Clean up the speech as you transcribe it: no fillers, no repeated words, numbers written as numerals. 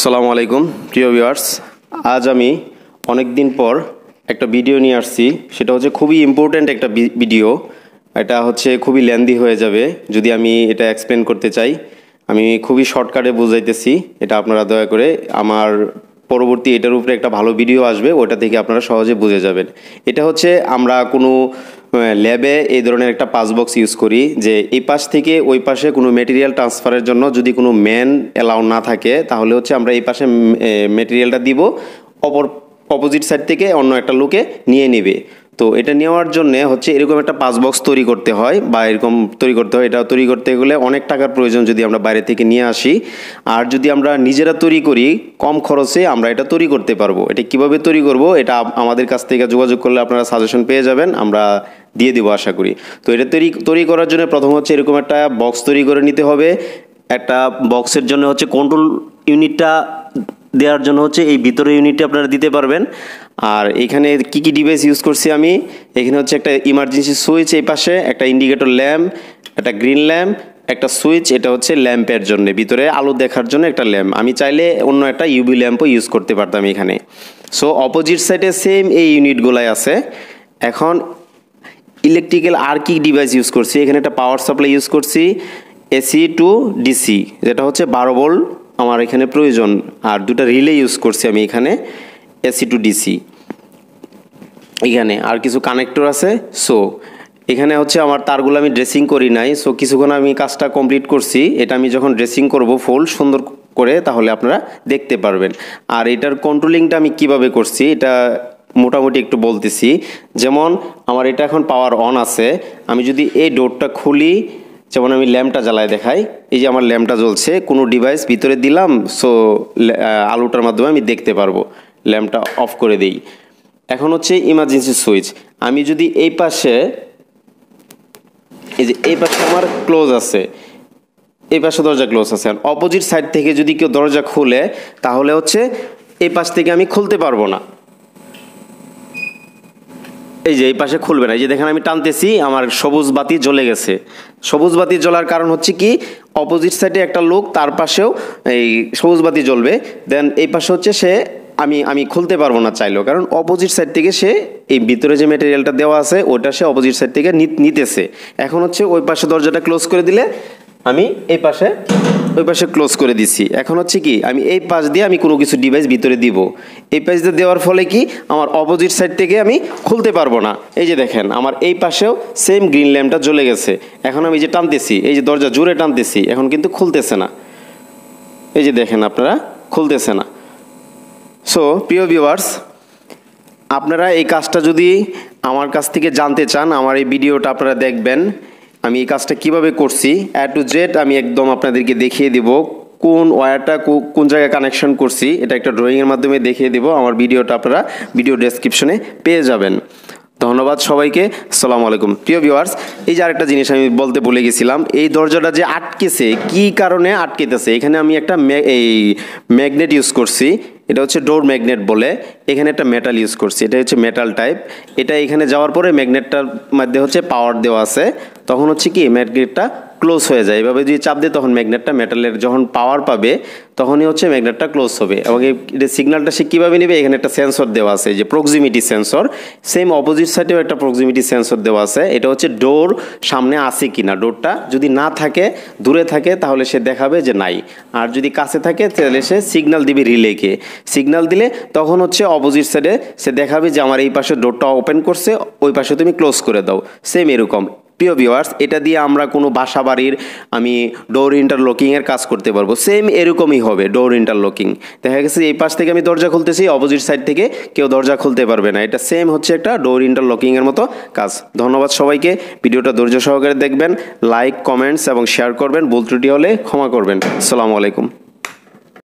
আসসালামু আলাইকুম প্রিয় ভিউয়ার্স, আজ আমি অনেক দিন পর একটা ভিডিও নিয়ে আসছি। সেটা হচ্ছে খুবই ইম্পর্ট্যান্ট একটা ভিডিও। এটা হচ্ছে খুবই লেন্দি হয়ে যাবে যদি আমি এটা এক্সপ্লেন করতে চাই। আমি খুবই শর্টকাটে বুঝাইতেছি, এটা আপনারা দয়া করে আমার পরবর্তী এটার উপরে একটা ভালো ভিডিও আসবে, ওটা থেকে আপনারা সহজে বুঝে যাবেন। এটা হচ্ছে আমরা কোনো ল্যাবে এই ধরনের একটা পাস বক্স ইউজ করি, যে এই পাশ থেকে ওই পাশে কোনো মেটেরিয়াল ট্রান্সফারের জন্য যদি কোনো ম্যান অ্যালাউ না থাকে, তাহলে হচ্ছে আমরা এই পাশে মেটেরিয়ালটা দিব, অপোজিট সাইড থেকে অন্য একটা লোকে নিয়ে নেবে। তো এটা নেওয়ার জন্য হচ্ছে এরকম একটা পাস বক্স তৈরি করতে হয়, বা এরকম তৈরি করতে হয়। এটা তৈরি করতে গেলে অনেক টাকার প্রয়োজন যদি আমরা বাইরে থেকে নিয়ে আসি। আর যদি আমরা নিজেরা তৈরি করি কম খরচে আমরা এটা তৈরি করতে পারবো। এটা কিভাবে তৈরি করব, এটা আমাদের কাছ থেকে যোগাযোগ করলে আপনারা সাজেশন পেয়ে যাবেন, আমরা দিয়ে দেবো আশা করি। তো এটা তৈরি করার জন্য প্রথম হচ্ছে এরকম একটা বক্স তৈরি করে নিতে হবে। একটা বক্সের জন্য হচ্ছে কন্ট্রোল ইউনিটটা দেওয়ার জন্য হচ্ছে এই ভিতরে ইউনিটটা আপনারা দিতে পারবেন। আর এখানে কি কি ডিভাইস ইউজ করছি আমি, এখানে হচ্ছে একটা ইমার্জেন্সি সুইচ, এই পাশে একটা ইন্ডিকেটর ল্যাম্প, একটা গ্রিন ল্যাম্প, একটা সুইচ, এটা হচ্ছে ল্যাম্পের জন্য, ভিতরে আলো দেখার জন্য একটা ল্যাম্প। আমি চাইলে অন্য একটা ইউভি ল্যাম্পও ইউজ করতে পারতাম এখানে। সো অপোজিট সাইডে সেম এই ইউনিটগুলাই আছে। এখন ইলেকট্রিক্যাল আর কি ডিভাইস ইউজ করছি, এখানে একটা পাওয়ার সাপ্লাই ইউজ করছি এসি টু ডিসি, যেটা হচ্ছে 12 ভোল্ট আমার এখানে প্রয়োজন। আর দুটা রিলে ইউজ করছি আমি এখানে এসি টু ডিসি। এখানে আর কিছু কানেক্টর আছে। সো এখানে হচ্ছে আমার তারগুলো আমি ড্রেসিং করি নাই। সো কিছুক্ষণ আমি কাজটা কমপ্লিট করছি। এটা আমি যখন ড্রেসিং করব ফুল সুন্দর করে, তাহলে আপনারা দেখতে পারবেন। আর এটার কন্ট্রোলিংটা আমি কিভাবে করছি এটা মোটামুটি একটু বলতেছি। যেমন আমার এটা এখন পাওয়ার অন আছে, আমি যদি এই ডোরটা খুলি, যেমন আমি ল্যাম্পটা জ্বালায় দেখাই, এই যে আমার ল্যাম্পটা জ্বলছে, কোনো ডিভাইস ভিতরে দিলাম, সো আলোটার মাধ্যমে আমি দেখতে পারবো। ল্যাম্পটা অফ করে দিই। এখন হচ্ছে ইমার্জেন্সি সুইচ, আমি যদি এই পাশে, এই যে এই পাশে আমার ক্লোজ আছে, এই পাশে দরজা ক্লোজ আছে, অপোজিট সাইড থেকে যদি কেউ দরজা খুলে, তাহলে হচ্ছে এই পাশ থেকে আমি খুলতে পারবো না। এই যে এই পাশে খুলবে না। এই যে দেখেন আমি টানতেছি, আমার সবুজ বাতি জ্বলে গেছে। সবুজ বাতি জ্বলার কারণ হচ্ছে কি, অপোজিট সাইডে একটা লোক, তার পাশেও এই সবুজ বাতি জ্বলবে। দেন এই পাশে হচ্ছে সে আমি খুলতে পারবো না চাইলেও, কারণ অপোজিট সাইড থেকে সে এই ভিতরে যে মেটেরিয়ালটা দেওয়া আছে ওটা সে অপোজিট সাইড থেকে নিতেছে। এখন হচ্ছে ওই পাশে দরজাটা ক্লোজ করে দিলে, আমি এই পাশে ওই পাশে ক্লোজ করে দিছি। এখন হচ্ছে কি, আমি এই পাশ দিয়ে আমি কোনো কিছু ডিভাইস ভিতরে দিব, এই পাশ দিয়ে দেওয়ার ফলে কি আমার অপোজিট সাইড থেকে আমি খুলতে পারবো না। এই যে দেখেন আমার এই পাশেও সেম গ্রিন ল্যাম্পটা জ্বলে গেছে। এখন আমি যে টানতেছি, এই যে দরজা জোরে টানতেছি, এখন কিন্তু খুলতেছে না। এই যে দেখেন আপনারা, খুলতেছে না। সো প্রিয় ভিউয়ার্স, আপনারা এই কাজটা যদি আমার কাছ থেকে জানতে চান, আমার এই ভিডিওটা আপনারা দেখবেন। আমি এই কাজটা কিভাবে করছি A to Z আমি একদম আপনাদেরকে দেখিয়ে দেব। কোন ওয়্যারটা কোন জায়গায় কানেকশন করছি এটা একটা ড্রয়িংয়ের মাধ্যমে দেখিয়ে দেব। আমার ভিডিওটা আপনারা ভিডিও ডেসক্রিপশনে পেয়ে যাবেন। ধন্যবাদ সবাইকে। আসসালামু আলাইকুম। প্রিয় ভিউয়ার্স, এই যে আরেকটা জিনিস আমি বলতে ভুলে গেছিলাম, এই দরজাটা যে আটকেছে, কি কারণে আটকেতেছে, এখানে আমি একটা এই ম্যাগনেট ইউজ করছি। এটা হচ্ছে ডোর ম্যাগনেট বলে। এখানে একটা মেটাল ইউজ করছি, এটা হচ্ছে মেটাল টাইপ। এটা এখানে যাওয়ার পরে ম্যাগনেটটার মধ্যে হচ্ছে পাওয়ার দেওয়া আছে, তখন হচ্ছে কি ম্যাগনেটটা ক্লোজ হয়ে যায়। এভাবে যদি চাপ দিয়ে তখন ম্যাগনেটটা, মেটালের যখন পাওয়ার পাবে তখনই হচ্ছে ম্যাগনেটটা ক্লোজ হবে। এবং এই সিগন্যালটা সে কীভাবে নেবে, এখানে একটা সেন্সর দেওয়া আছে, যে প্রক্সিমিটি সেন্সর। সেম অপোজিট সাইডেও একটা প্রক্সিমিটি সেন্সর দেওয়া আছে। এটা হচ্ছে ডোর সামনে আছে কিনা, ডোরটা যদি না থাকে, দূরে থাকে, তাহলে সে দেখাবে যে নাই। আর যদি কাছে থাকে তাহলে সে সিগন্যাল দিবে রিলেকে। সিগন্যাল দিলে তখন হচ্ছে অপোজিট সাইডে সে দেখাবে যে আমার এই পাশে ডোরটা ওপেন করছে, ওই পাশে তুমি ক্লোজ করে দাও। সেম এরকম। প্রিয় ভিউয়ার্স, এটা দিয়ে আমরা কোনো বাসা বাড়ির আমি ডোর ইন্টারলকিংয়ের কাজ করতে পারবো। সেম এরকমই হবে ডোর ইন্টারলকিং। দেখা গেছে এই পাশ থেকে আমি দরজা খুলতেছি, অপোজিট সাইড থেকে কেউ দরজা খুলতে পারবে না। এটা সেম হচ্ছে একটা ডোর ইন্টারলকিংয়ের মতো কাজ। ধন্যবাদ সবাইকে। ভিডিওটা ধৈর্য সহকারে দেখবেন, লাইক, কমেন্টস এবং শেয়ার করবেন। ভুল ত্রুটি হলে ক্ষমা করবেন। আসসালামু আলাইকুম।